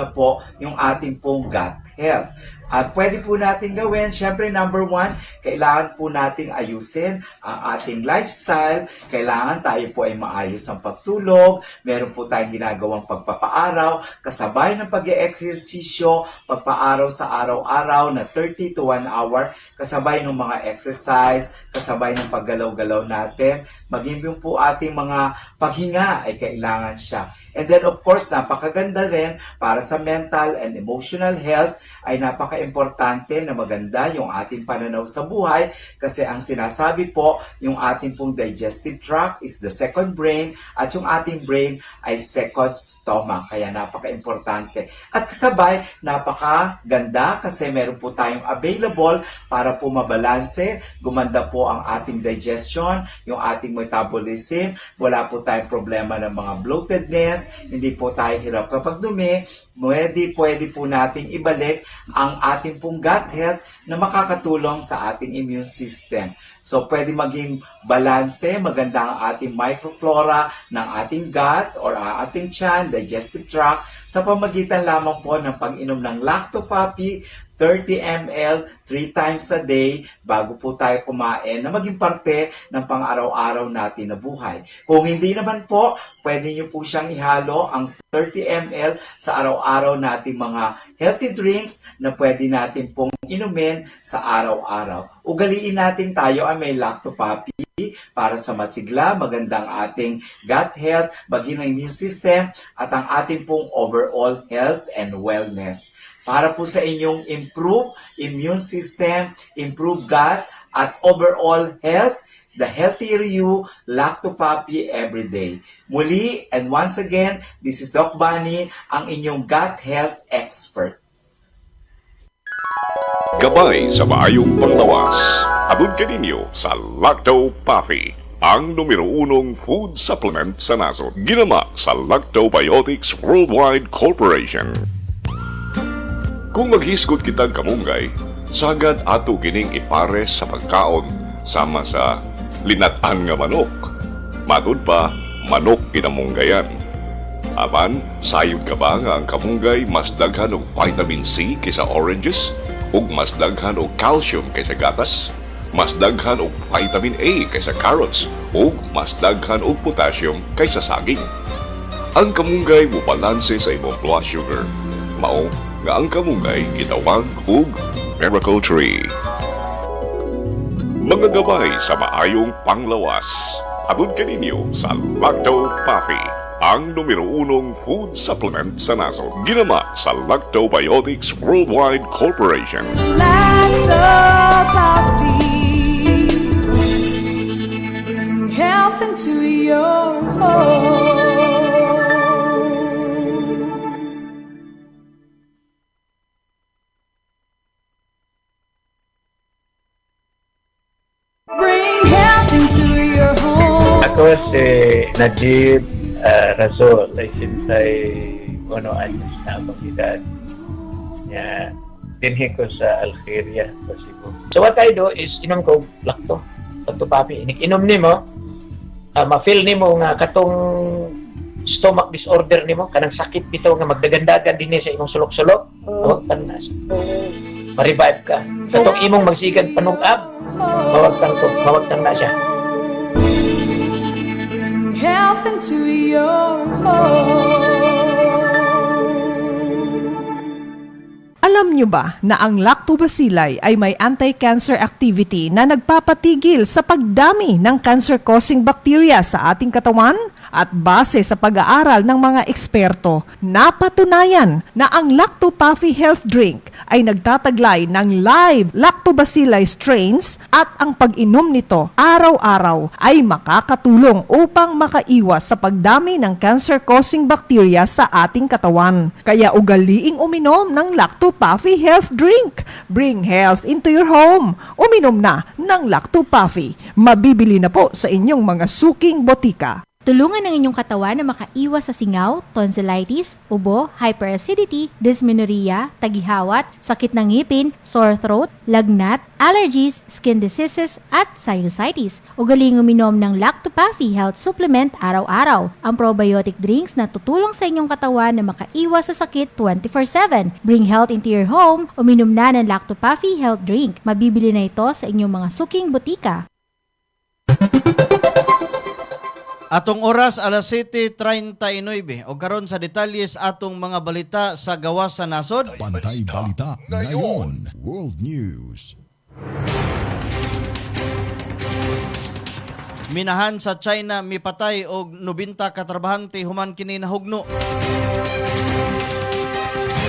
po yung ating pong gut health. At pwede po natin gawin, syempre number 1, kailangan po nating ayusin ang ating lifestyle. Kailangan tayo po ay maayos ang pagtulog. Meron po tayong ginagawang pagpapaaraw, kasabay ng pag-eeksesisyo, pagpaaraw sa araw-araw na 30 to 1 hour, kasabay ng mga exercise, kasabay ng paggalaw-galaw natin. Maging yung po ating mga paghinga ay kailangan siya. And then of course, napakaganda rin para sa mental and emotional health ay napaka-importante na maganda yung ating pananaw sa buhay kasi ang sinasabi po, yung ating pong digestive tract is the second brain at yung ating brain ay second stomach. Kaya napaka-importante. At kasabay, napakaganda kasi meron po tayong available para po mabalanse, gumanda po ang ating digestion, yung ating metabolism, wala po tayong problema ng mga bloatedness, hindi po tayo hirap kapag dumi, pwede po nating ibalik ang ating pong gut health na makakatulong sa ating immune system. So, pwede maging balanse, maganda ang ating microflora ng ating gut or ating tiyan, digestive tract, sa pamagitan lamang po ng pag-inom ng Lactopaffi, 30 ml 3 times a day bago po tayo kumain na maging parte ng pang-araw-araw natin na buhay. Kung hindi naman po, pwede nyo po siyang ihalo ang 30 ml sa araw-araw nating mga healthy drinks na pwede natin pong inumin sa araw-araw. Ugaliin natin tayo ay may Lactopaffi para sa masigla, magandang ating gut health, maging ang immune system at ang ating pong overall health and wellness. Para po sa inyong improve immune system, improve gut, at overall health, the healthier you, Lactopaffi every day. Muli, and once again, this is Doc Bani, ang inyong gut health expert. Gabay sa maayong panglawas. Atun kaninyo sa Lactopaffi. ang numero 1 food supplement sa nasod. Ginama sa Lactobiotics Worldwide Corporation. Kung maghisgot kitang kamunggay, sagad ato kining ipares sa pagkaon sama sa linatan nga manok. Matud pa, manok kinamunggayan. Apan, sayod ka ba nga ang kamunggay mas daghan og vitamin C kaysa oranges? Ug mas daghan og calcium kaysa gatas? Mas daghan og vitamin A kaysa carrots? Ug mas daghan og potassium kaysa saging? Ang kamunggay mo balanse sa imong blood sugar. Mao nga ang kamunggay gitawag og Miracle Tree. Mga gabay sa maayong panglawas. Atod kaninyo sa Lacto Papi, ang numero 1 food supplement sa nasod. Ginama sa Lactobiotics Worldwide Corporation. Lacto-Papi, bring health into your home. Bring health into your home. Ako si Najib Razol, ay sintay 1 anyos na akong edad. Dinhi ko sa Algeria, sa Cebu. So what I do is inom ko Lacto Papi. Inom nimo, ma-feel nimo nga katong stomach disorder nimo, kanang sakit bitaw nga magdagandagan dinhi sa imong sulok-sulok. Mawagtan na siya. Ma-revive ka. Katong imong magsigad panungab, mawagtan na siya. Bring health into your home. Alam nyo ba na ang lactobacilli ay may anti-cancer activity na nagpapatigil sa pagdami ng cancer-causing bacteria sa ating katawan? At base sa pag-aaral ng mga eksperto, napatunayan na ang Lacto Puffy Health Drink ay nagtataglay ng live lactobacilli strains at ang pag-inom nito araw-araw ay makakatulong upang makaiwas sa pagdami ng cancer-causing bacteria sa ating katawan. Kaya ugaliing uminom ng Lacto Puffy Health Drink. Bring health into your home. Uminom na ng Lacto Puffy. Mabibili na po sa inyong mga suking botika. Tulungan ang inyong katawan na makaiwas sa singaw, tonsillitis, ubo, hyperacidity, dysmenorrhea, tagihawat, sakit ng ngipin, sore throat, lagnat, allergies, skin diseases, at sinusitis. Ugaling uminom ng Lacto Puffy Health Supplement araw-araw. Ang probiotic drinks na tutulong sa inyong katawan na makaiwas sa sakit 24/7. Bring health into your home. Uminom na ng Lacto Puffy Health Drink. Mabibili na ito sa inyong mga suking butika. Atong oras alas 7:39 o karon sa detalles atong mga balita sa gawas sa nasod. Bantay Balita ngayon. World News. Minahan sa China mipatay og 90 ka trabahante human kini nahugno.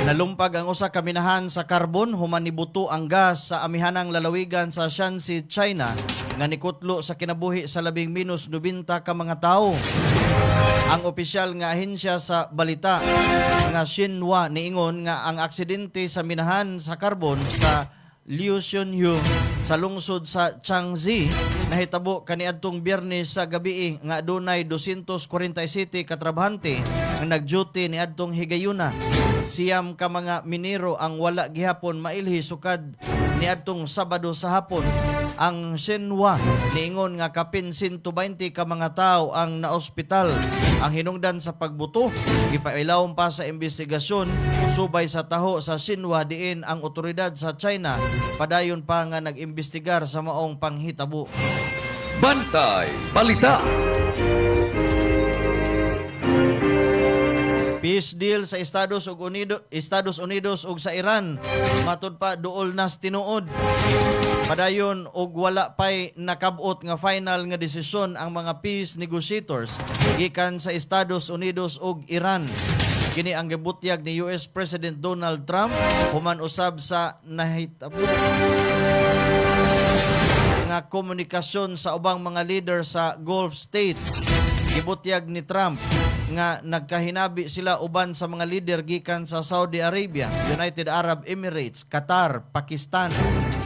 Nalumpag ang usa ka minahan sa karbon human nibuto ang gas sa amihanang lalawigan sa Shanxi, China nga nikutlo sa kinabuhi sa labing minus 90 ka mga tawo. Ang opisyal nga ahensya sa balita nga Xinhua niingon nga ang aksidente sa minahan sa karbon sa Liuxunyu sa lungsod sa Changzi nahitabo kaniadtong Biyernes sa gabi nga adunay 247 ka trabahante ang nag-duty niadtong higayuna. Siyam ka mga minero ang wala gihapon mailhi sukad niadtong Sabado sa hapon. Ang Xinhua niingon nga kapin 120 ka mga tao ang naospital. Ang hinungdan sa pagbuto gipailawom pa sa investigasyon subay sa taho sa Xinhua diin ang otoridad sa China padayon pa nga nag-imbestigar sa maong panghitabo. Bantay Balita. Peace deal sa Estados Unidos ug sa Iran matud pa duol nas tinuod. Padayon og wala pay nakabot nga final nga desisyon ang mga peace negotiators gikan sa Estados Unidos ug Iran. Kini ang gibutyag ni US President Donald Trump human usab sa nahitabo nga komunikasyon sa ubang mga leader sa Gulf states. Gibutyag ni Trump nga nagkahinabi sila uban sa mga leader gikan sa Saudi Arabia, United Arab Emirates, Qatar, Pakistan,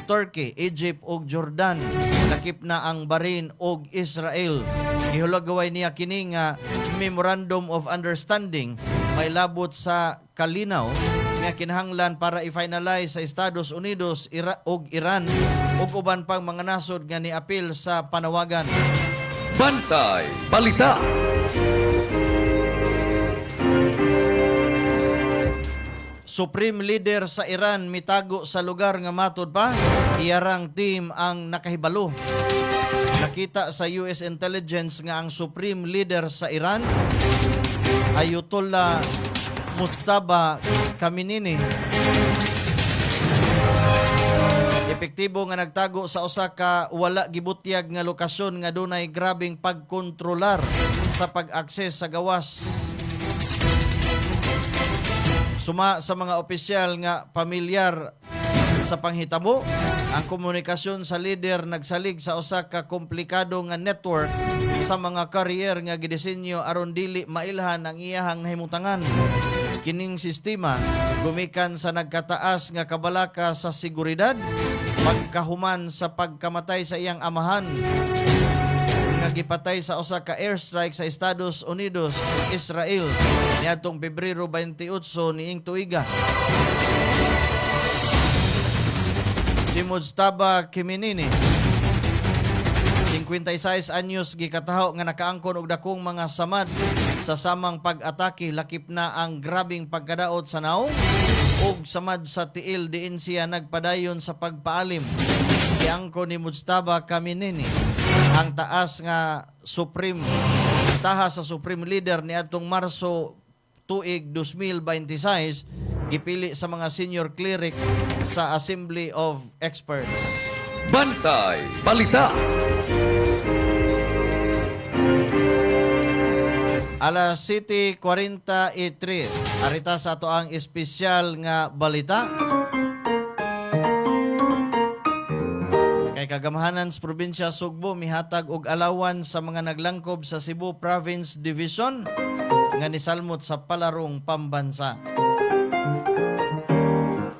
Turkey, Egypt ug Jordan. Lakip na ang Bahrain ug Israel. Gihulagaway niya kini nga Memorandum of Understanding may labot sa kalinaw nga kinahanglan para i-finalize sa Estados Unidos ug Iran ug uban pang mga nasod nga niapil sa panawagan. Bantay Balita. Supreme leader sa Iran mitago sa lugar nga matud pa, iyarang team ang nakahibalo. Nakita sa US intelligence nga ang supreme leader sa Iran, Ayatollah Mujtaba Khamenei, epektibo nga nagtago sa usa ka wala gibutyag nga lokasyon nga dunay grabing pagkontrolar sa pag-akses sa gawas. Suma sa mga opisyal nga pamilyar sa panghitabo, ang komunikasyon sa leader nagsalig sa usa ka komplikado nga network sa mga career nga gidisenyo aron dili mailhan ang iyahang nahimutangan. Kining sistema gumikan sa nagkataas nga kabalaka sa seguridad, pagkahuman sa pagkamatay sa iyang amahan nga gipatay sa usa ka airstrike sa Estados Unidos, Israel niadtong Pebrero 28 niing tuiga. Si Mujtaba Khamenei, 56 anyos gikataho nga nakaangkon og dakong mga samad sa samang pag-atake, lakip na ang grabing pagkadaot sa naong ug samad sa tiil diin siya nagpadayon sa pagpaalim. Giangkon ni Mujtaba Khamenei ang taas nga taha sa Supreme Leader ni atong Marso tuig 2026, gipili sa mga senior cleric sa Assembly of Experts. Bantay Balita. Alas 7:43, arita sa ato ang espesyal nga balita. Kay kagamahanan sa probinsya Sugbo mihatag og alawan sa mga naglangkob sa Cebu Province Division nga nisalmot sa palarong pambansa.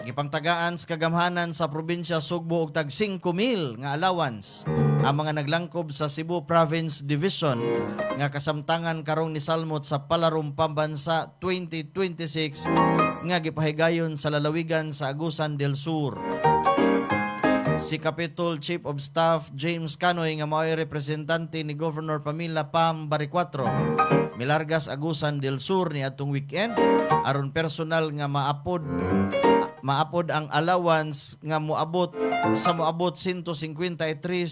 Gipangtagaan sa kagamahanan sa probinsya Sugbo og tag 5,000 nga allowance ang mga naglangkob sa Cebu Province Division nga kasamtangan karong nisalmot sa palarong pambansa 2026 nga gipahigayon sa lalawigan sa Agusan del Sur. Si Capitol Chief of Staff James Canoy nga mao'y representante ni Governor Pamela Pam Baricuatro milargas Agusan del Sur ni atong weekend aron personal nga maapod ang allowance nga moabot 153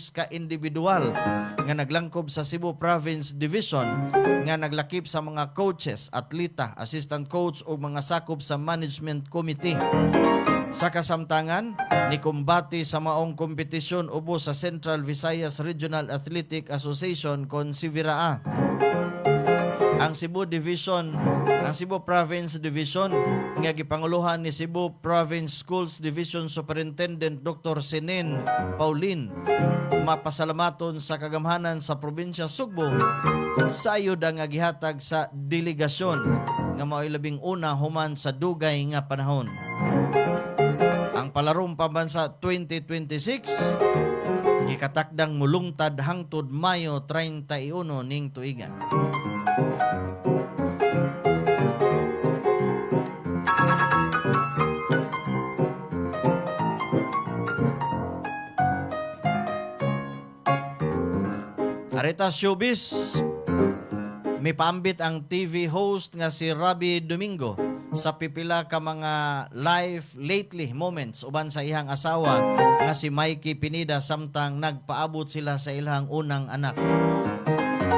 ka individual nga naglangkob sa Cebu Province Division nga naglakip sa mga coaches, atleta, assistant coach o mga sakop sa management committee. Sa kasamtangan, nikumbati sa maong kompetisyon ubos sa Central Visayas Regional Athletic Association kon Siviraa. Ang Cebu Province Division nga gipanguluhan ni Cebu Province Schools Division Superintendent Dr. Senen Paulin mapasalamaton sa kagamhanan sa probinsya Sugbo sa ayuda nga gihatag sa delegasyon nga mao'y labing una human sa dugay nga panahon. Ang palarong pambansa 2026 gikatakdang mulungtad hangtod Mayo 31 ning tuiga. Arita showbiz, may paambit ang TV host nga si Robbie Domingo sa pipila ka mga live lately moments uban sa ihang asawa nga si Mikey Pineda samtang nagpaabot sila sa ilang unang anak.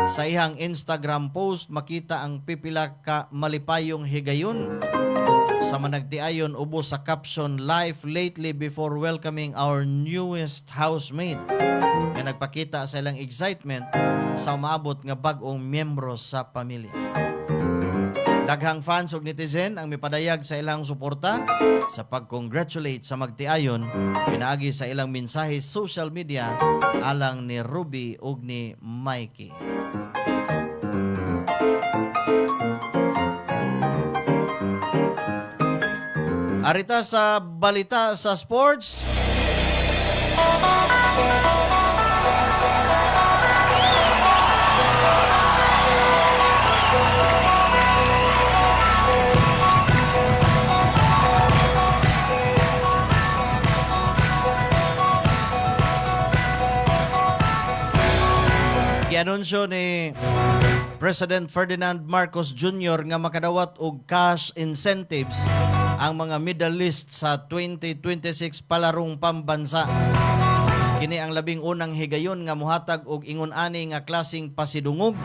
Sa ihang Instagram post makita ang pipila ka malipayong higayon sa managtiayon ubos sa caption "Life lately before welcoming our newest housemate" nga nagpakita sa ilang excitement sa umaabot nga bag-ong miyembro sa pamilya. Daghang fans ug netizen ang mipadayag sa ilang suporta sa pag-congratulate sa magtiayon pinaagi sa ilang mensahe social media alang ni Ruby ug ni Mikey. Arita sa balita sa sports. Gianunsyo ni President Ferdinand Marcos Jr. nga makadawat og cash incentives ang mga medalist sa 2026 palarong pambansa. Kini ang labing unang higayon nga muhatag og ingon-ani nga klasing pasidungog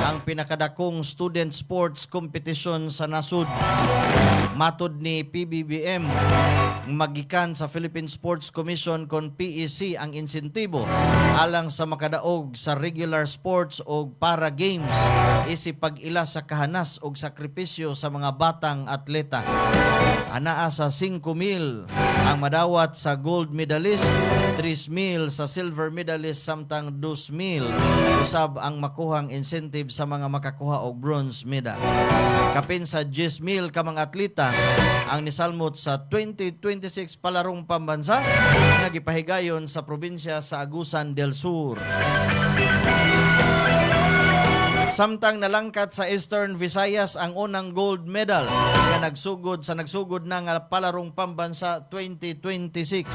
ang pinakadakong student sports competition sa nasud. Matod ni PBBM, magikan sa Philippine Sports Commission kon PEC ang insentibo alang sa makadaog sa regular sports o para games isip pag-ila sa kahanas og sakripisyo sa mga batang atleta. Anaa sa 5,000 ang madawat sa gold medalist, 3,000 sa silver medalist samtang 2,000 usab ang makuhang incentive sa mga makakuha og bronze medal. Kapin sa 10,000 ka mga atleta ang nisalmot sa 2026 palarong pambansa nga gipahigayon sa probinsya sa Agusan del Sur. Samtang nalangkat sa Eastern Visayas ang unang gold medal nga nagsugod na nga palarong pambansa 2026.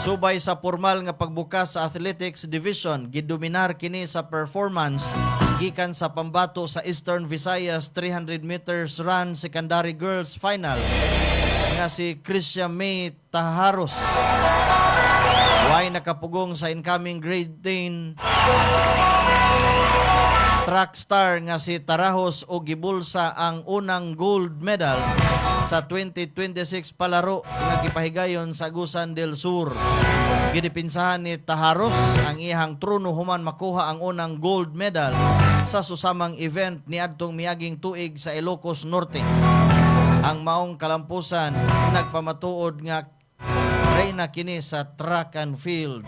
Subay sa formal nga pagbukas sa athletics division, gidominar kini sa performance gikan sa pambato sa Eastern Visayas 300 meters run secondary girls final nga si Christian May Taharos. Way nakapugong sa incoming grade 10 track star nga si Tarajos o gibulsa ang unang gold medal sa 2026 palaro nga gipahigayon sa Agusan del Sur. Gidipinsahan ni Taharos ang iyang trono human makuha ang unang gold medal sa susamang event ni adtong miaging tuig sa Ilocos Norte. Ang maong kalampusan nagpamatuod nga reyna kini sa track and field.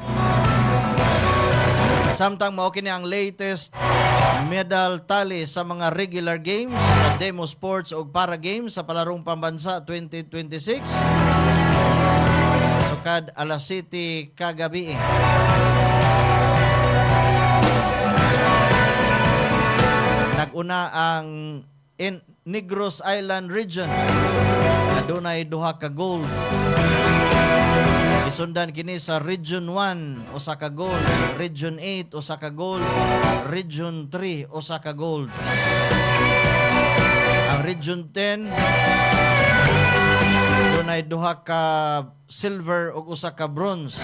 Samtang mao kini ang latest medal tally sa mga regular games sa demo sports o para games sa palarong pambansa 2026. Sukad alas 7 kagabi. Naguna ang Negros Island region. Adunay duha ka gold. Isundan kini sa Region 1 usa ka gold, Region 8 usa ka gold, Region 3 usa ka gold. Ang Region 10 dunay duha ka silver ug usa ka bronze.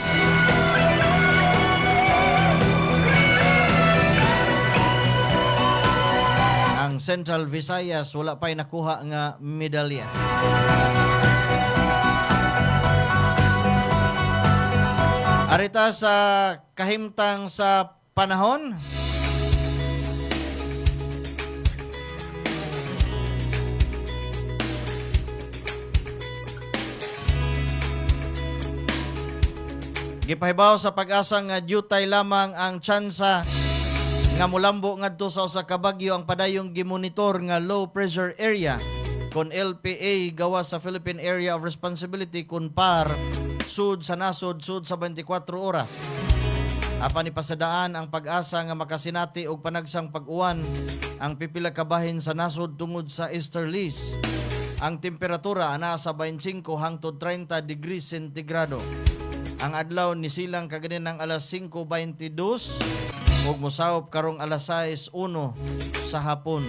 Ang Central Visayas wala pa'y nakuha nga medalya. Arita sa kahimtang sa panahon. Gipahibaw sa pag-asa nga dutay lamang ang tsansa nga mulambo ngadto sa usa ka bagyo ang padayong gimonitor nga low pressure area kon LPA gawa sa Philippine Area of Responsibility kun PAR sud sa nasod sud sa 24 oras. Apan ipasadaan ang pag-asa nga makasinati og panagsang pag-uwan ang pipila ka bahin sa nasod tungod sa easterlies. Ang temperatura ana sa 25 hangtod 30 degrees sentigrado. Ang adlaw ni silang kaganin ng alas 5:22 ug mosahop karong alas 6:01 sa hapon.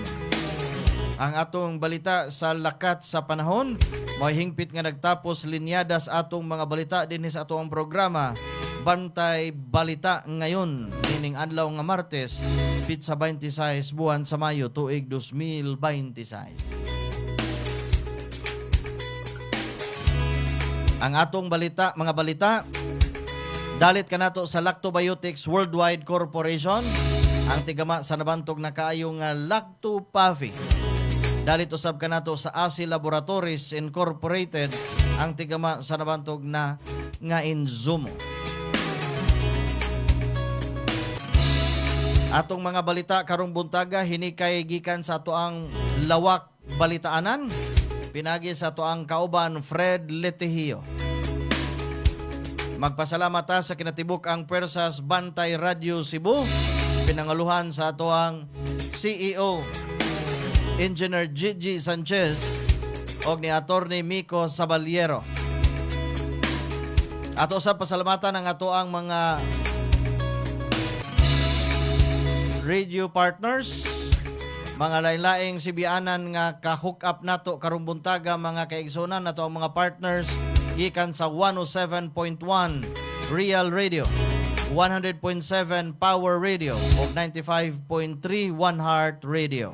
Ang atong balita sa lakat sa panahon, may hingpit nga nagtapos linyadas atong mga balita dinhi sa atong programa Bantay Balita ngayon, nining adlaw nga Martes, pitsa 26 buwan sa Mayo tuig 2026. Ang atong balita, mga balita, dalit kanato sa Lactobiotics Worldwide Corporation, ang tigama sa nabantog na kaayo nga Lactopafi. Dalit usab kanato sa ASI Laboratories Incorporated, ang tigama sa nabantog na nga Inzumo. Atong mga balita karong buntaga hinikay gikan sa atoang lawak balitaanan. Pinagi sa atoang kauban Fred Letihio. Magpasalamat ta sa kinatibuk ang Pwersas Bantay Radio Cebu. Pinangaluhan sa atoang CEO Engineer Gigi Sanchez og ni Attorney Miko Sabaliero. Ato sa pasalamatan ang atoang mga radio partners, mga lain-laing sibianan nga ka-hook up nato karong buntaga, mga kaigsunan nato ang mga partners gikan sa 107.1 Real Radio, 100.7 Power Radio ug 95.3 One Heart Radio.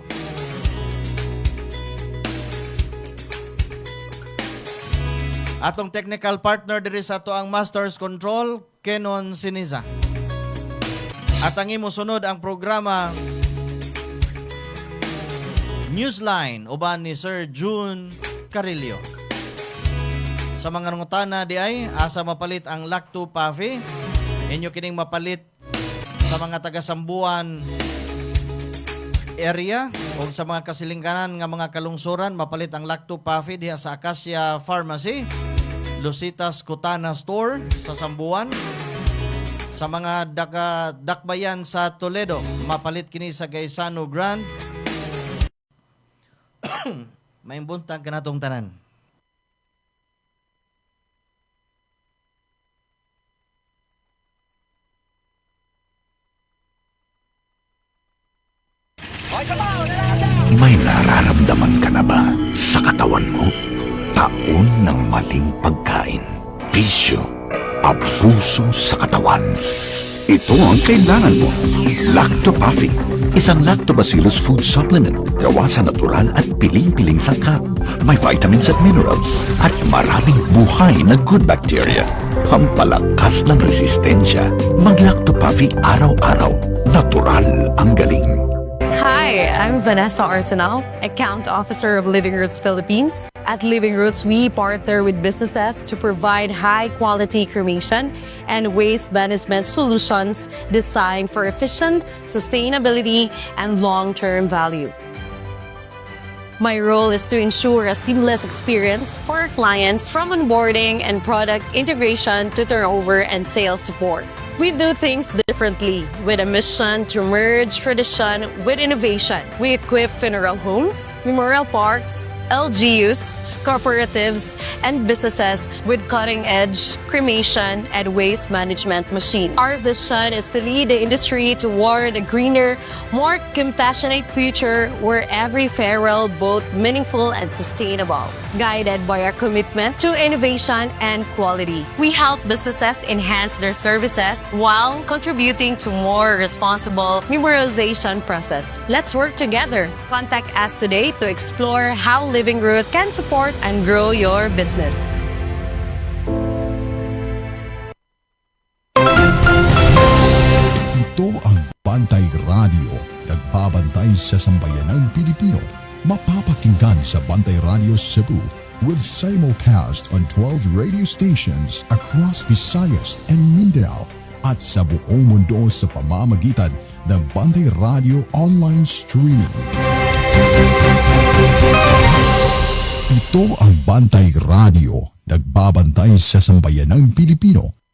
Atong technical partner diri sa ato ang Masters Control, Kenon Siniza. At ang imo sunod ang programa Newsline uban ni Sir June Carillo. Sa mga nangutana di ay asa mapalit ang Lacto Puffy, inyo kining mapalit sa mga taga-Sambuan area o sa mga kasilingkanan nga mga kalungsuran, mapalit ang Lacto Puffy diha sa Acacia Pharmacy, Lucitas Cutana Store sa Sambuan. Sa mga dakbayan sa Toledo, mapalit kini sa Gaisano Grand. May buntag ka natong tanan. May nararamdaman ka na ba sa katawan mo? Taon ng maling pagkain, bisyo, abuso sa katawan. Ito ang kailangan mo. Lacto Puffy, isang lactobacillus food supplement gawa sa natural at piling-piling sangkap. May vitamins at minerals at maraming buhay na good bacteria. Pampalakas ng resistensya. Mag-Lacto Puffy araw-araw. Natural ang galing. Hi, I'm Vanessa Arsenal, Account Officer of Living Roots Philippines. At Living Roots, we partner with businesses to provide high-quality cremation and waste management solutions designed for efficient sustainability and long-term value. My role is to ensure a seamless experience for our clients from onboarding and product integration to turnover and sales support. We do things differently with a mission to merge tradition with innovation. We equip funeral homes, memorial parks, LGUs, cooperatives, and businesses with cutting-edge cremation and waste management machine. Our vision is to lead the industry toward a greener, more compassionate future where every farewell both meaningful and sustainable, guided by our commitment to innovation and quality. We help businesses enhance their services while contributing to more responsible memorialization process. Let's work together. Contact us today to explore how Living Root can support and grow your business. Ito ang Bantay Radio, nagbabantay sa sambayanang Pilipino. Mapapakinggan sa Bantay Radio Cebu with simulcast on 12 radio stations across Visayas and Mindanao at sa buong mundo sa pamamagitan ng Bantay Radio online streaming. Ito ang Bantay Radio, nagbabantay sa sambayanang Pilipino.